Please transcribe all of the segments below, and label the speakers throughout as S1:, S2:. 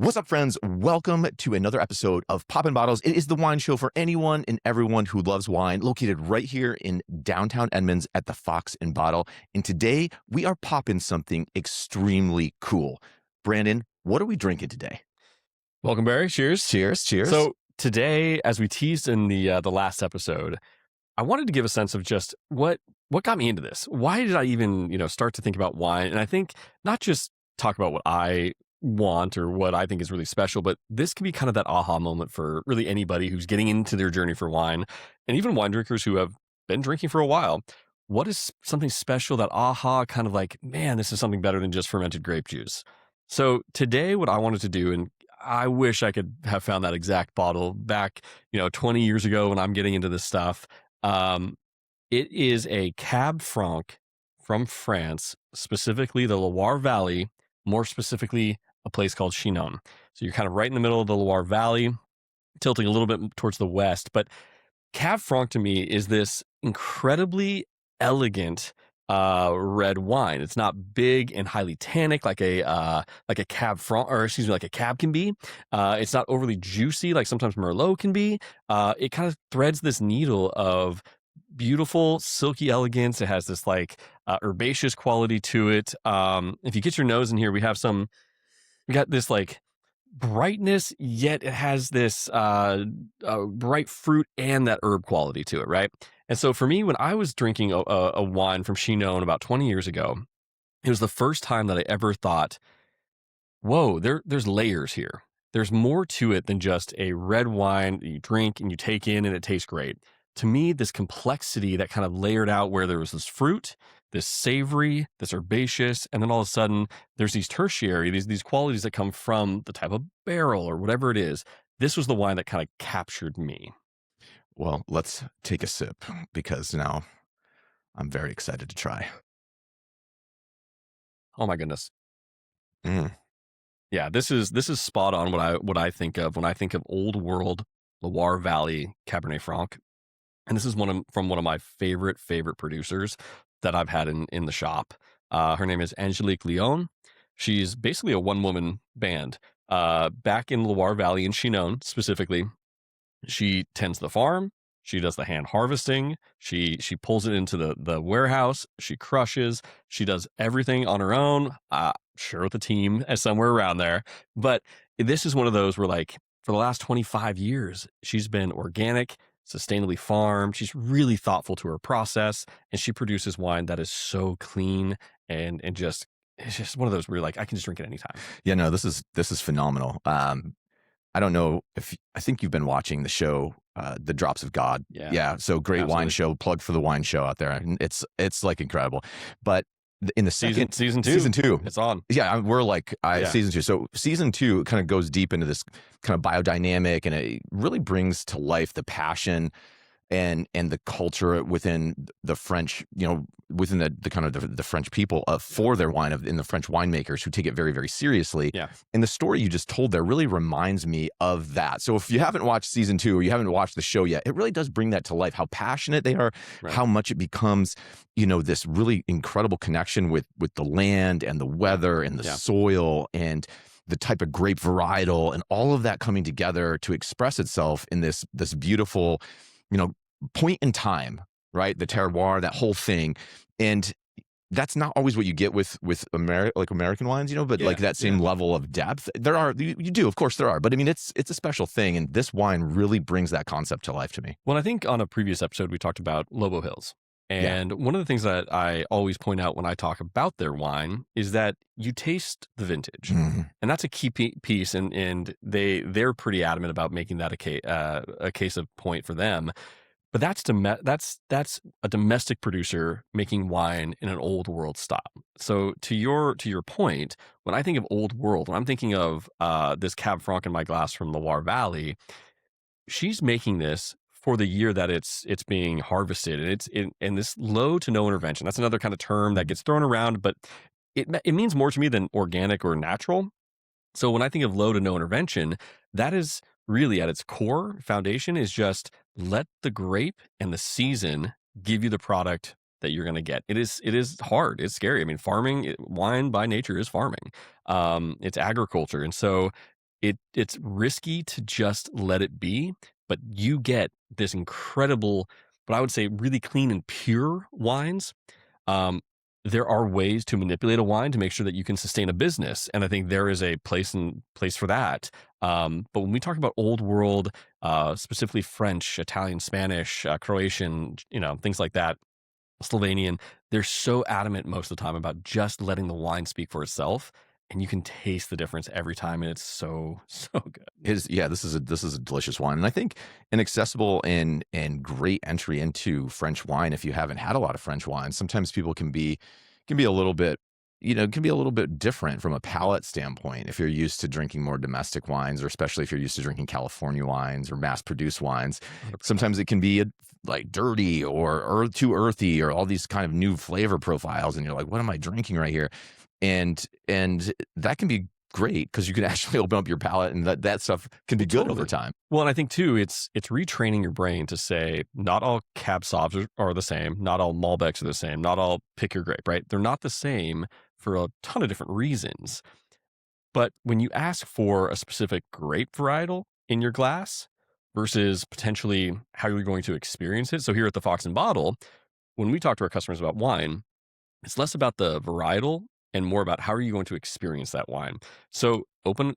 S1: What's up, friends? Welcome to another episode of Poppin Bottles. It is the wine show for anyone and everyone who loves wine, located right here in downtown Edmonds at the Fox and Bottle. And today we are popping something extremely cool. Brandon, what are we drinking today?
S2: Welcome, Barry. Cheers.
S1: Cheers. Cheers.
S2: So today, as we teased in the last episode, I wanted to give a sense of just what got me into this. Why did I even start to think about wine? And I think not just talk about what I want or what I think is really special, but this can be kind of that aha moment for really anybody who's getting into their journey for wine, and even wine drinkers who have been drinking for a while. What is something special, that aha kind of like, man, this is something better than just fermented grape juice? So today what I wanted to do, and I wish I could have found that exact bottle back 20 years ago when I'm getting into this stuff. It is a Cab Franc from France, specifically the Loire Valley, more specifically a place called Chinon. So you're kind of right in the middle of the Loire Valley, tilting a little bit towards the west. But Cab Franc to me is this incredibly elegant red wine. It's not big and highly tannic like a Cab Franc, or excuse me, like a Cab can be. It's not overly juicy like sometimes Merlot can be. It kind of threads this needle of beautiful silky elegance. It has this like herbaceous quality to it. If you get your nose in here, we got this like brightness, yet it has this bright fruit and that herb quality to it, right? And so for me, when I was drinking a wine from Chinon about 20 years ago, it was the first time that I ever thought, whoa, there's layers here. There's more to it than just a red wine that you drink and you take in and it tastes great. To me, this complexity that kind of layered out where there was this fruit, this savory, this herbaceous, and then all of a sudden there's these tertiary, these qualities that come from the type of barrel or whatever it is. This was the wine that kind of captured me.
S1: Well, let's take a sip because now I'm very excited to try.
S2: Oh my goodness.
S1: Mm.
S2: Yeah, this is spot on what I think of when I think of old world Loire Valley Cabernet Franc. And this is from one of my favorite producers that I've had in the shop. Her name is Angelique Leon. She's basically a one-woman band back in Loire Valley in Chinon specifically. She tends the farm. She does the hand harvesting. She pulls it into the warehouse. She crushes. She does everything on her own. Sure, with a team somewhere around there. But this is one of those where, like, for the last 25 years, she's been organic, sustainably farmed. She's really thoughtful to her process, and she produces wine that is so clean and just, it's just one of those where you're like, I can just drink it anytime.
S1: Yeah, no, this is phenomenal. I don't know I think you've been watching the show, The Drops of God.
S2: Yeah.
S1: So great
S2: Absolutely.
S1: Wine show. Plug for the wine show out there. And it's like incredible. But in the season two,
S2: it's on.
S1: Yeah, we're like
S2: Yeah.
S1: season 2. So season 2 kind of goes deep into this kind of biodynamic, and it really brings to life the passion and the culture within the French, within the kind of the French people for their wine, in the French winemakers who take it very, very seriously.
S2: Yeah.
S1: And the story you just told there really reminds me of that. So if you haven't watched season 2 or you haven't watched the show yet, it really does bring that to life, how passionate they are,
S2: Right.
S1: how much it becomes, this really incredible connection with the land and the weather and the soil and the type of grape varietal and all of that coming together to express itself in this beautiful, point in time, right? The terroir, that whole thing. And that's not always what you get with American wines, but like that same level of depth. There are, you do, of course there are, but I mean, it's a special thing. And this wine really brings that concept to life to me.
S2: Well, I think on a previous episode, we talked about Lobo Hills. And one of the things that I always point out when I talk about their wine is that you taste the vintage.
S1: Mm-hmm.
S2: And that's a key piece. And they're pretty adamant about making that a case of point for them. But that's a domestic producer making wine in an old world style. So to your point, when I think of old world, when I'm thinking of this Cab Franc in my glass from the Loire Valley, she's making this for the year that it's being harvested, and it's in this low to no intervention. That's another kind of term that gets thrown around, but it means more to me than organic or natural. So when I think of low to no intervention, that is really at its core foundation is just let the grape and the season give you the product that you're going to get. It is hard. It's scary. I mean, wine by nature is farming. It's agriculture. And so it's risky to just let it be, but you get this incredible, but I would say really clean and pure wines. Um, there are ways to manipulate a wine to make sure that you can sustain a business, and I think there is a place for that. But when we talk about old world, specifically French, Italian, Spanish, Croatian, things like that, Slovenian, they're so adamant most of the time about just letting the wine speak for itself, and you can taste the difference every time, and it's so so good.
S1: Yeah, this is a delicious wine, and I think an accessible and great entry into French wine if you haven't had a lot of French wine. Sometimes people can be a little bit, can be a little bit different from a palate standpoint if you're used to drinking more domestic wines, or especially if you're used to drinking California wines or mass-produced wines.
S2: 100%.
S1: Sometimes it can be like dirty or too earthy or all these kind of new flavor profiles, and you're like, what am I drinking right here? And that can be great because you can actually open up your palate, and that stuff can be good over
S2: Totally.
S1: time.
S2: Well, and I think too, it's retraining your brain to say not all Cab Sauvs are the same, not all Malbecs are the same, not all pick your grape, right? They're not the same for a ton of different reasons. But when you ask for a specific grape varietal in your glass versus potentially how you're going to experience it. So here at the Fox and Bottle, when we talk to our customers about wine, it's less about the varietal and more about how are you going to experience that wine. So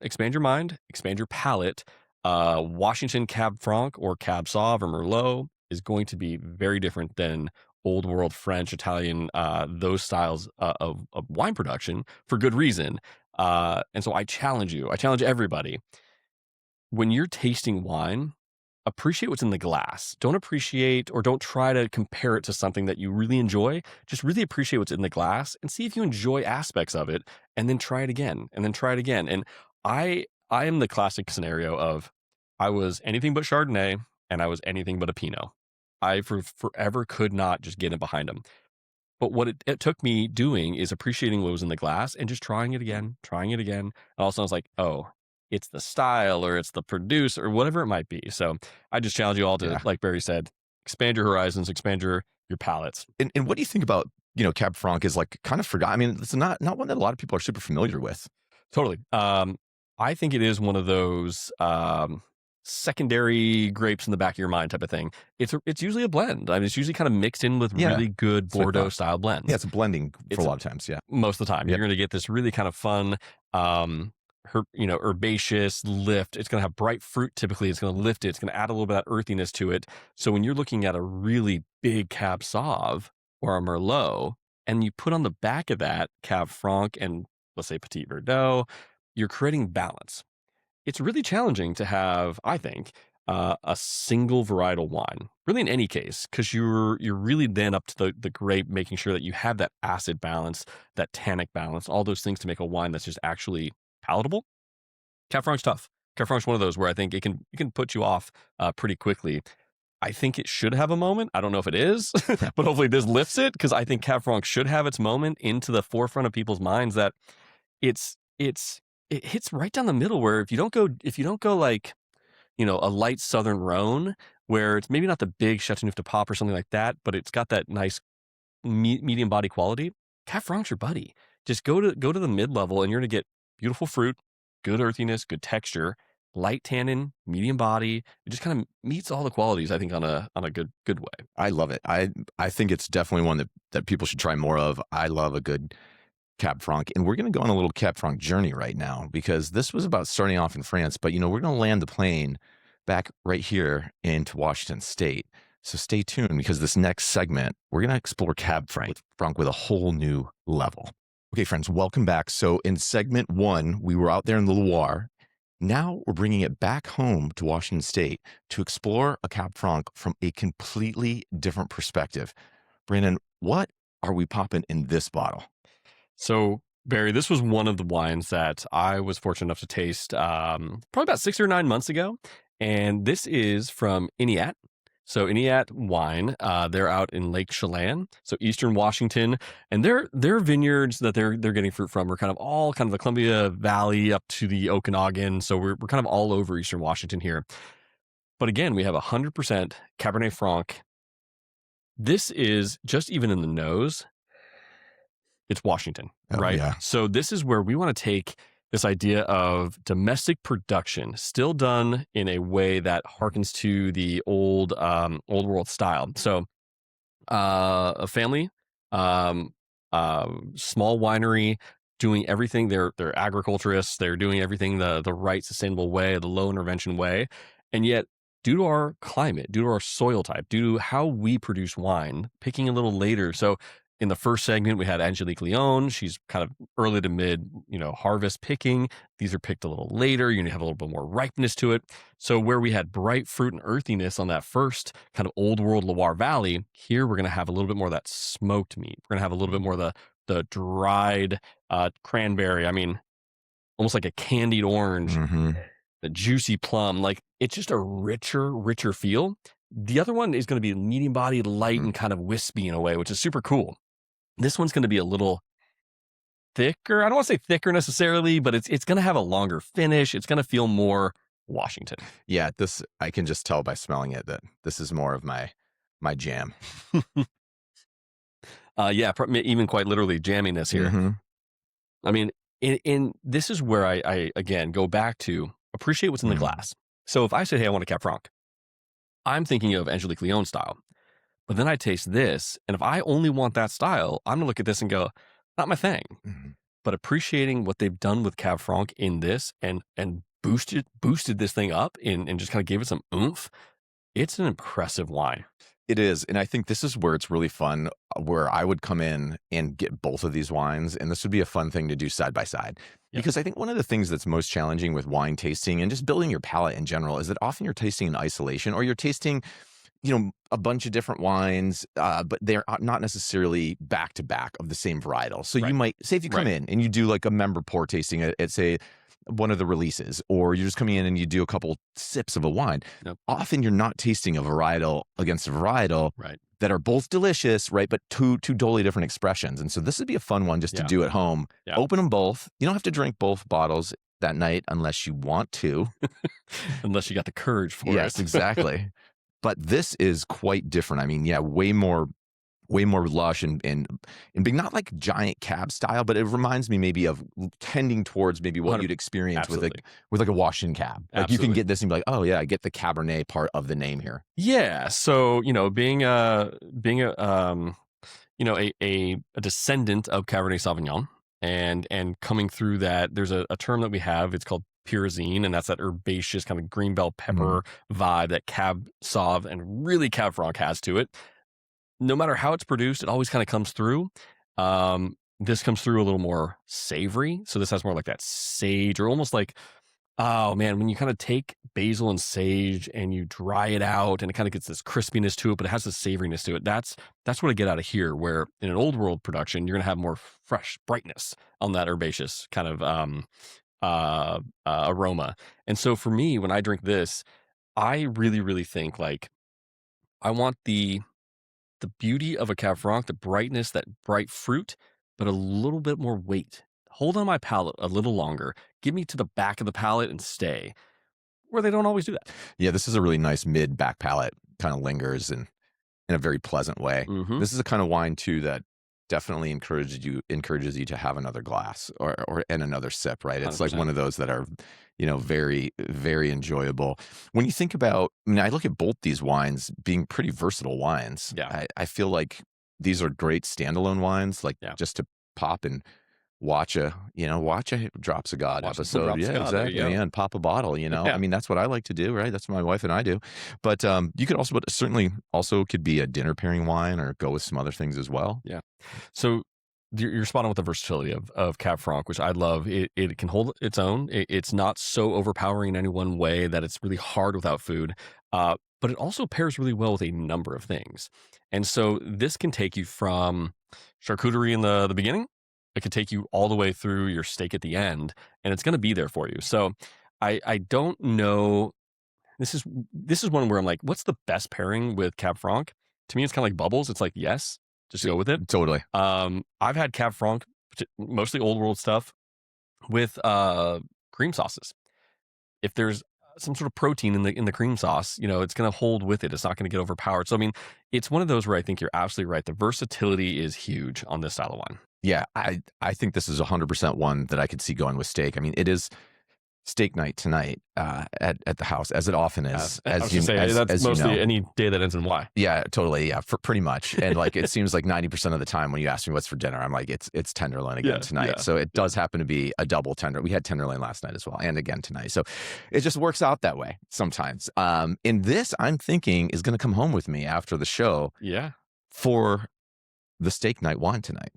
S2: expand your mind, expand your palate. Washington Cab Franc or Cab Sauv or Merlot is going to be very different than old world French, Italian, those styles of wine production for good reason. And so I challenge everybody, when you're tasting wine, appreciate what's in the glass. Don't appreciate or don't try to compare it to something that you really enjoy. Just really appreciate what's in the glass and see if you enjoy aspects of it, and then try it again and then try it again. And I am the classic scenario of I was anything but Chardonnay and I was anything but a Pinot. I forever could not just get in behind them. But what it took me doing is appreciating what was in the glass and just trying it again, trying it again. And all of a sudden I was like, oh, it's the style or it's the produce or whatever it might be. So I just challenge you all to,
S1: Yeah.
S2: like Barry said, expand your horizons, expand your palates.
S1: And what do you think about, Cab Franc is like kind of forgot? I mean, it's not one that a lot of people are super familiar with.
S2: Totally. I think it is one of those secondary grapes in the back of your mind type of thing. It's usually a blend. I mean, it's usually kind of mixed in with
S1: Yeah,
S2: really good
S1: that's what I
S2: Bordeaux
S1: thought.
S2: style blends.
S1: Yeah, it's a blending for
S2: It's
S1: a lot of times. Yeah.
S2: most of the time.
S1: Yep.
S2: You're going to get this really kind of fun, herbaceous lift. It's going to have bright fruit. Typically, it's going to lift it. It's going to add a little bit of earthiness to it. So when you're looking at a really big Cab Sauv or a Merlot, and you put on the back of that Cab Franc and let's say Petit Verdot, you're creating balance. It's really challenging to have, I think, a single varietal wine, really in any case, because you're really then up to the grape, making sure that you have that acid balance, that tannic balance, all those things to make a wine that's just actually palatable. Cab Franc's tough. Cab Franc's one of those where I think it can put you off pretty quickly. I think it should have a moment. I don't know if it is, but hopefully this lifts it, because I think Cab Franc should have its moment into the forefront of people's minds, that it hits right down the middle, where if you don't go like, a light Southern Rhone, where it's maybe not the big Chateauneuf de Pop or something like that, but it's got that nice medium body quality. Cab Franc's your buddy. Just go to the mid level, and you're gonna get beautiful fruit, good earthiness, good texture, light tannin, medium body. It just kind of meets all the qualities, I think, on a good way.
S1: I love it. I think it's definitely one that people should try more of. I love a good Cab Franc, and we're going to go on a little Cab Franc journey right now, because this was about starting off in France, but we're going to land the plane back right here into Washington State. So stay tuned, because this next segment, we're going to explore Cab Franc with a whole new level. Okay, friends, welcome back. So in segment 1, we were out there in the Loire. Now we're bringing it back home to Washington State to explore a Cab Franc from a completely different perspective. Brandon, what are we popping in this bottle?
S2: So, Barry, this was one of the wines that I was fortunate enough to taste probably about 6 or 9 months ago. And this is from Entiat. So Entiat wine, they're out in Lake Chelan, so Eastern Washington, and their vineyards that they're getting fruit from are kind of the Columbia Valley up to the Okanagan. So we're kind of all over Eastern Washington here. But again, we have 100% Cabernet Franc. This is just even in the nose, it's Washington,
S1: Oh,
S2: right?
S1: yeah.
S2: So this is where we want to take this idea of domestic production, still done in a way that harkens to the old world style. So, a family, um, small winery, doing everything. They're agriculturists. They're doing everything the right sustainable way, the low intervention way, and yet, due to our climate, due to our soil type, due to how we produce wine, picking a little later. So in the first segment, we had Angelique Leon. She's kind of early to mid, harvest picking. These are picked a little later. You have a little bit more ripeness to it. So where we had bright fruit and earthiness on that first kind of old world Loire Valley, here we're going to have a little bit more of that smoked meat. We're going to have a little bit more of the dried cranberry. I mean, almost like a candied orange, the juicy plum. Like, it's just a richer feel. The other one is going to be medium bodied, light, and kind of wispy in a way, which is super cool. This one's going to be a little thicker. I don't want to say thicker necessarily, but it's going to have a longer finish. It's going to feel more Washington.
S1: Yeah, this, I can just tell by smelling it that this is more of my jam.
S2: Yeah, even quite literally jamming this here. I mean, in this is where I again go back to appreciate what's in the glass. So if I say, hey, I want a Cab Franc, I'm thinking of Angelique Leon style. But then I taste this, and if I only want that style, I'm gonna look at this and go, not my thing. But appreciating what they've done with Cab Franc in this and boosted this thing up and just kind of gave it some oomph, it's an impressive wine.
S1: It is. And I think this is where it's really fun, where I would come in and get both of these wines. And this would be a fun thing to do side by side.
S2: Yep.
S1: Because I think one of the things that's most challenging with wine tasting and just building your palate in general is that often you're tasting in isolation, or you're tasting, a bunch of different wines, but they're not necessarily back to back of the same varietal. So you might say, if you come in and you do like a member pour tasting at say one of the releases, or you're just coming in and you do a couple sips of a wine, often you're not tasting a varietal against a varietal that are both delicious, right? But two totally different expressions. And so this would be a fun one just to do at home. Open them both. You don't have to drink both bottles that night unless you want to.
S2: Unless you got the courage for it.
S1: Yes, exactly. But this is quite different. I mean, way more lush and being not like giant cab style, but it reminds me maybe of tending towards maybe what you'd experience with like a Washington cab. Like you can get this and be like, oh yeah, I get the Cabernet part of the name here.
S2: Yeah. So, being a descendant of Cabernet Sauvignon and coming through that, there's a term that we have, it's called pyrazine, and that's that herbaceous kind of green bell pepper vibe that Cab Sauv and really Cab Franc has to it. No matter how it's produced, it always kind of comes through. This comes through a little more savory. So this has more like that sage, or almost like, oh man, when you kind of take basil and sage and you dry it out and it kind of gets this crispiness to it, but it has this savoriness to it. That's what I get out of here, where in an old world production, you're going to have more fresh brightness on that herbaceous kind of aroma. And so for me, when I drink this, I really, really think like I want the beauty of a Cab Franc, the brightness, that bright fruit, but a little bit more weight. Hold on my palate a little longer. Give me to the back of the palate and stay, where they don't always do that.
S1: Yeah, this is a really nice mid back palate, kind of lingers and in a very pleasant way. This is a kind of wine too that definitely encourages you to have another glass and another sip, right? It's 100%. Like one of those that are, very, very enjoyable. When you think about, I look at both these wines being pretty versatile wines.
S2: Yeah.
S1: I feel like these are great standalone wines, like just to pop and watch a Drops of God episode. Yeah, exactly. And pop a bottle, I mean, that's what I like to do, right? That's what my wife and I do. But you could also, but certainly also could be a dinner pairing wine or go with some other things as well.
S2: Yeah. So you're spot on with the versatility of Cab Franc, which I love. It can hold its own. It's not so overpowering in any one way that it's really hard without food. But it also pairs really well with a number of things. And so this can take you from charcuterie in the beginning. It could take you all the way through your steak at the end, and it's going to be there for you. So I don't know. This is one where I'm like, what's the best pairing with Cab Franc? To me, it's kind of like bubbles. It's like, yes, just go with it.
S1: Totally.
S2: I've had Cab Franc, mostly old world stuff, with cream sauces. If there's some sort of protein in the cream sauce, it's going to hold with it. It's not going to get overpowered. So, I mean, it's one of those where I think you're absolutely right. The versatility is huge on this style of wine.
S1: Yeah, I think this is 100% one that I could see going with steak. I mean, it is steak night tonight at the house, as it often is.
S2: I was going to say, that's mostly any day that ends in Y.
S1: Yeah, totally. Yeah, for pretty much. And like it seems like 90% of the time when you ask me what's for dinner, I'm like, it's tenderloin again tonight.
S2: Yeah.
S1: So it does happen to be a double tender. We had tenderloin last night as well, and again tonight. So it just works out that way sometimes. And this, I'm thinking, is going to come home with me after the show.
S2: Yeah.
S1: For the steak night wine tonight.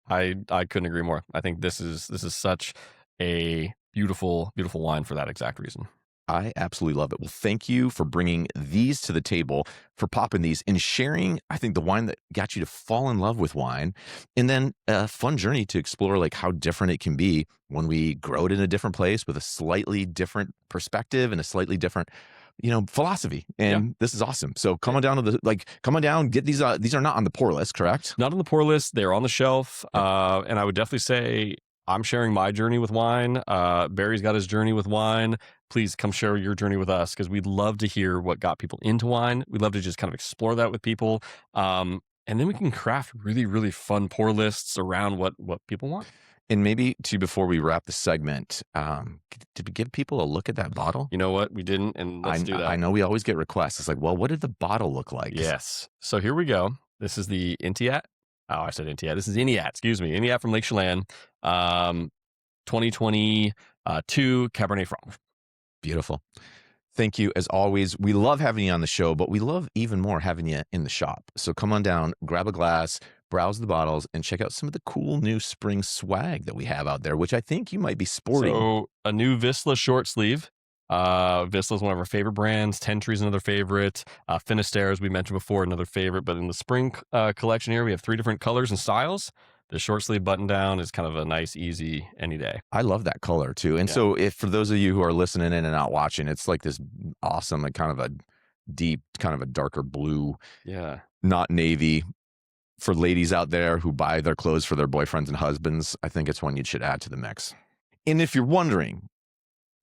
S2: I couldn't agree more. I think this is such a beautiful wine for that exact reason.
S1: I absolutely love it. Well, thank you for bringing these to the table, for popping these and sharing, I think, the wine that got you to fall in love with wine, and then a fun journey to explore like how different it can be when we grow it in a different place with a slightly different perspective and a slightly different, philosophy. And this is awesome. So come on down come on down, get these. These are not on the pour list, correct?
S2: Not on the pour list. They're on the shelf. And I would definitely say I'm sharing my journey with wine. Barry's got his journey with wine. Please come share your journey with us, because we'd love to hear what got people into wine. We'd love to just kind of explore that with people. And then we can craft really, really fun pour lists around what people want.
S1: And maybe before we wrap the segment, did we give people a look at that bottle?
S2: You know what? We didn't, and let's do that.
S1: I know we always get requests. It's like, well, what did the bottle look like?
S2: Yes. So here we go. This is the Entiat. Oh, I said Entiat. This is Entiat. Excuse me. Entiat from Lake Chelan, 2022 Cabernet Franc.
S1: Beautiful. Thank you. As always, we love having you on the show, but we love even more having you in the shop. So come on down, grab a glass, browse the bottles, and check out some of the cool new spring swag that we have out there, which I think you might be sporting.
S2: So a new Vizsla short sleeve. Vizsla is one of our favorite brands. Tentry is another favorite. Finisterre, as we mentioned before, another favorite. But in the spring collection here, we have 3 different colors and styles. The short sleeve button down is kind of a nice, easy, any day.
S1: I love that color too. And so if for those of you who are listening in and not watching, it's like this awesome, like kind of a deep, kind of a darker blue.
S2: Yeah.
S1: Not navy. For ladies out there who buy their clothes for their boyfriends and husbands, I think it's one you should add to the mix. And if you're wondering,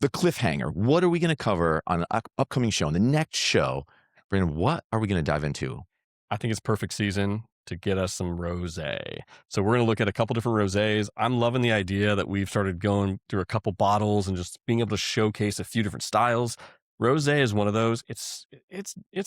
S1: the cliffhanger, what are we going to cover on the upcoming show, on the next show? Brandon, what are we going to dive into?
S2: I think it's perfect season to get us some rosé. So we're going to look at a couple different rosés. I'm loving the idea that we've started going through a couple bottles and just being able to showcase a few different styles. Rosé is one of those. It's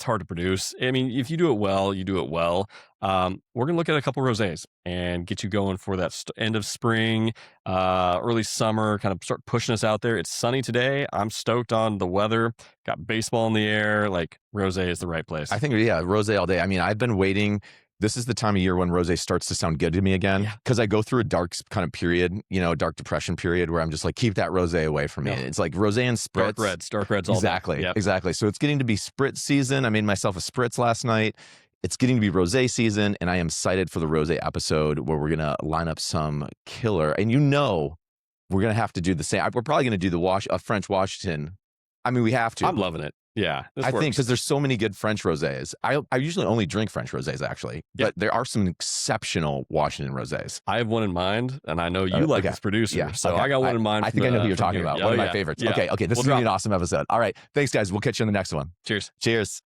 S2: hard to produce. I mean, if you do it well, you do it well. We're going to look at a couple rosés and get you going for that end of spring, early summer, kind of start pushing us out there. It's sunny today. I'm stoked on the weather. Got baseball in the air. Like, rosé is the right place.
S1: I think, rosé all day. I mean, I've been waiting. This is the time of year when rosé starts to sound good to me again, because I go through a dark kind of period, dark depression period, where I'm just like, keep that rosé away from me. It's like rosé and spritz.
S2: Dark reds all
S1: exactly,
S2: day.
S1: Exactly. So it's getting to be spritz season. I made myself a spritz last night. It's getting to be rosé season, and I am excited for the rosé episode where we're going to line up some killer. And we're going to have to do the same. We're probably going to do the French Washington. I mean, we have to.
S2: I'm loving it. Yeah,
S1: I think because there's so many good French rosés. I usually only drink French rosés, actually, but there are some exceptional Washington rosés.
S2: I have one in mind, and I know you like this producer, so I got one in mind.
S1: I think I know who you're talking about. One of my favorites. Okay, this is going to be an awesome episode. All right, thanks, guys. We'll catch you on the next one.
S2: Cheers.
S1: Cheers.